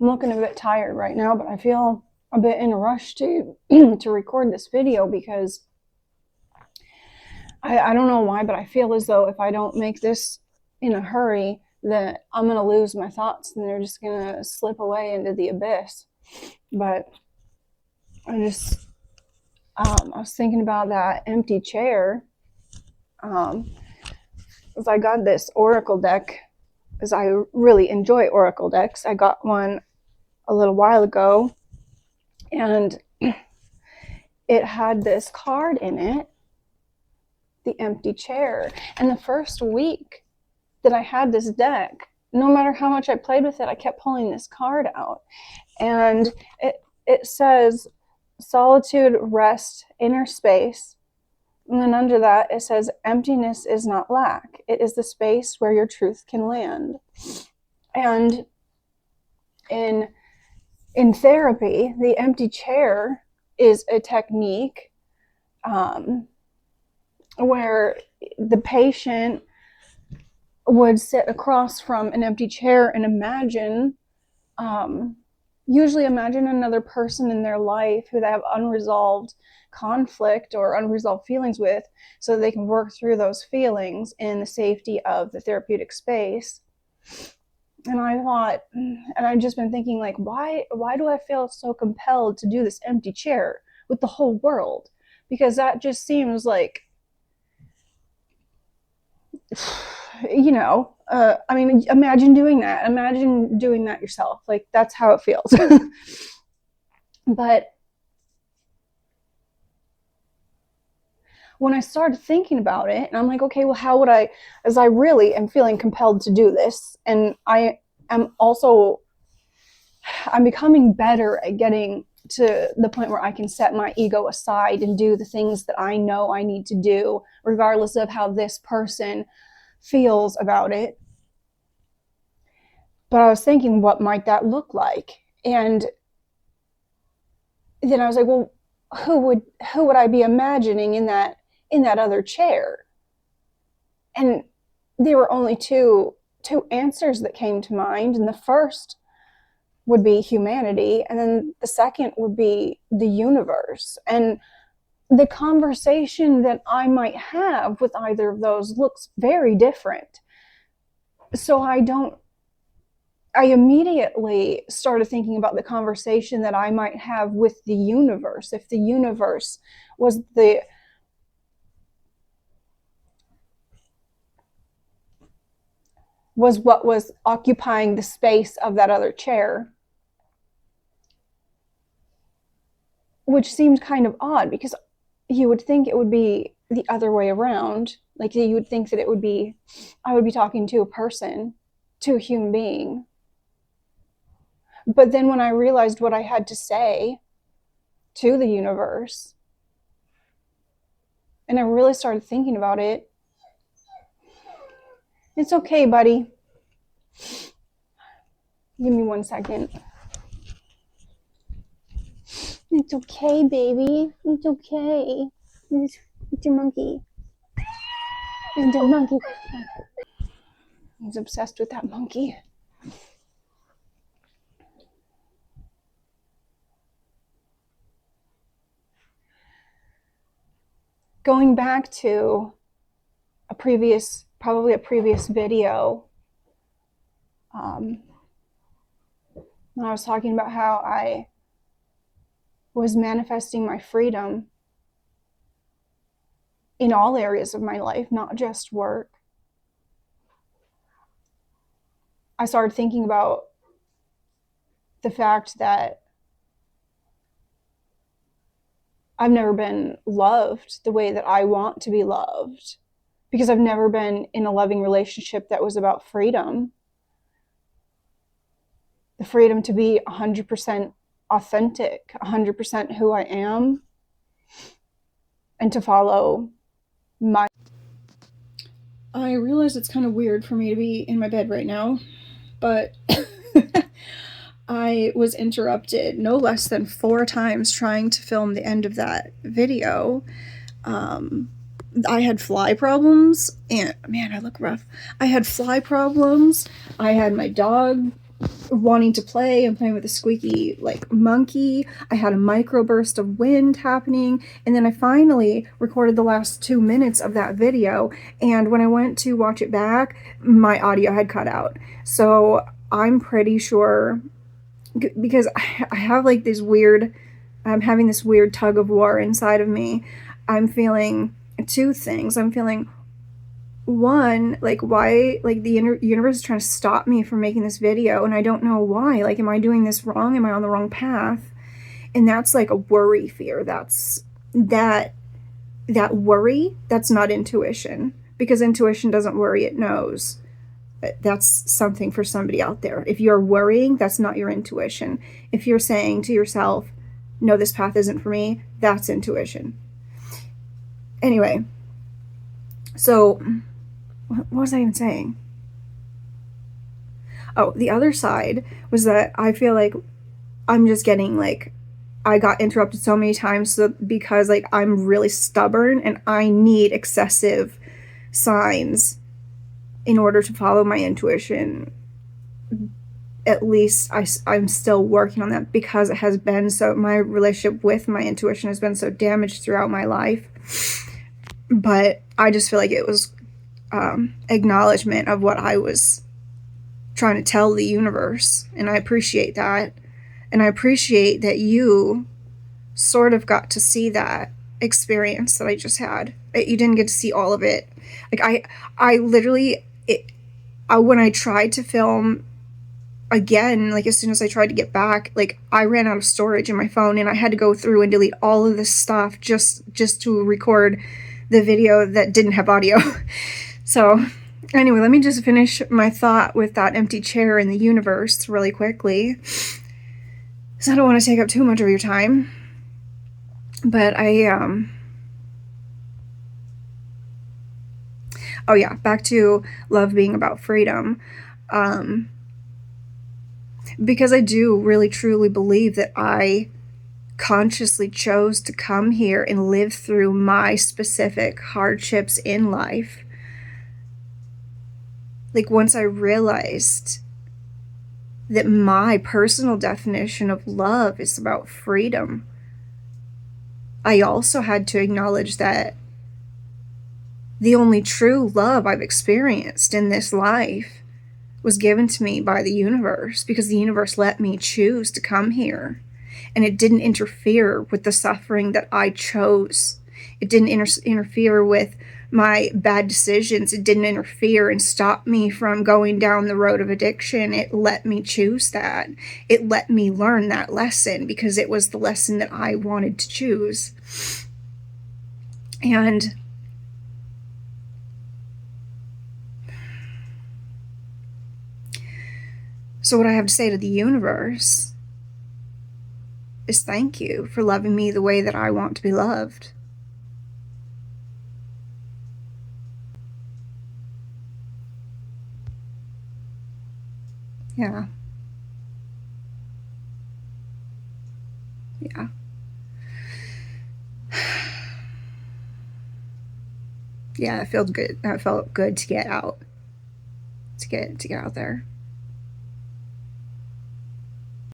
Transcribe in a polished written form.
I'm looking a bit tired right now, but I feel a bit in a rush to to record this video because I don't know why, but I feel as though if I don't make this in a hurry, that I'm gonna lose my thoughts and they're just gonna slip away into the abyss. But I was thinking about that empty chair. As I got this Oracle deck, as I really enjoy Oracle decks. I got one a little while ago, and it had this card in it, the empty chair. And the first week that I had this deck, no matter how much I played with it, I kept pulling this card out. And it says solitude, rest, inner space. And then under that, it says emptiness is not lack. It is the space where your truth can land. And in therapy, the empty chair is a technique where the patient would sit across from an empty chair and usually imagine another person in their life who they have unresolved conflict or unresolved feelings with, so they can work through those feelings in the safety of the therapeutic space. And I thought, and I've just been thinking, like, why do I feel so compelled to do this empty chair with the whole world? Because that just seems like, I mean, imagine doing that. Imagine doing that yourself. Like, that's how it feels. But when I started thinking about it, and I'm like, okay, well, how would I, as I really am feeling compelled to do this, and I'm becoming better at getting to the point where I can set my ego aside and do the things that I know I need to do, regardless of how this person feels about it. But I was thinking, what might that look like? And then I was like, well, who would I be imagining in that other chair? And there were only two answers that came to mind, and the first would be humanity, and then the second would be the universe. And the conversation that I might have with either of those looks very different. So I immediately started thinking about the conversation that I might have with the universe, if the universe was what was occupying the space of that other chair. Which seemed kind of odd, because you would think it would be the other way around. Like, you would think that I would be talking to a person, to a human being. But then when I realized what I had to say to the universe, and I really started thinking about it, it's okay, buddy. Give me 1 second. It's okay, baby. It's okay. It's your monkey. It's your monkey. He's obsessed with that monkey. Going back to probably a previous video, when I was talking about how I was manifesting my freedom in all areas of my life, not just work. I started thinking about the fact that I've never been loved the way that I want to be loved, because I've never been in a loving relationship that was about freedom. The freedom to be 100% authentic, 100% who I am, and to follow my... I realize it's kind of weird for me to be in my bed right now, but I was interrupted no less than 4 times trying to film the end of that video. I had fly problems, and man, I look rough. I had fly problems. I had my dog wanting to play and playing with a squeaky like monkey. I had a microburst of wind happening, and then I finally recorded the last 2 minutes of that video, and when I went to watch it back, my audio had cut out. So I'm pretty sure, because I have like this weird, I'm having this weird tug of war inside of me. I'm feeling two things. I'm feeling, one, like, why, like, the universe is trying to stop me from making this video, and I don't know why. Like, am I doing this wrong? Am I on the wrong path? And that's like a worry fear. That's that worry, that's not intuition, because intuition doesn't worry, it knows. That's something for somebody out there. If you're worrying, that's not your intuition. If you're saying to yourself, no, this path isn't for me, that's intuition. Anyway, so what was I even saying? Oh, the other side was that I feel like I'm just getting like, I got interrupted so many times because like I'm really stubborn and I need excessive signs in order to follow my intuition. At least I'm still working on that, because it has been so, my relationship with my intuition has been so damaged throughout my life. But I just feel like it was acknowledgement of what I was trying to tell the universe, and I appreciate that. And I appreciate that you sort of got to see that experience that I just had. You didn't get to see all of it. Like I literally, when I tried to film again, like as soon as I tried to get back, like I ran out of storage in my phone, and I had to go through and delete all of this stuff just to record the video that didn't have audio. So anyway, let me just finish my thought with that empty chair in the universe really quickly, because I don't want to take up too much of your time. But oh yeah, back to love being about freedom. Because I do really truly believe that I consciously chose to come here and live through my specific hardships in life. Like, once I realized that my personal definition of love is about freedom, I also had to acknowledge that the only true love I've experienced in this life was given to me by the universe, because the universe let me choose to come here, and it didn't interfere with the suffering that I chose. It didn't interfere with my bad decisions. It didn't interfere and stop me from going down the road of addiction. It let me choose that. It let me learn that lesson, because it was the lesson that I wanted to choose. And so what I have to say to the universe is thank you for loving me the way that I want to be loved. Yeah. Yeah. Yeah, it felt good. That felt good to get out. To get out there.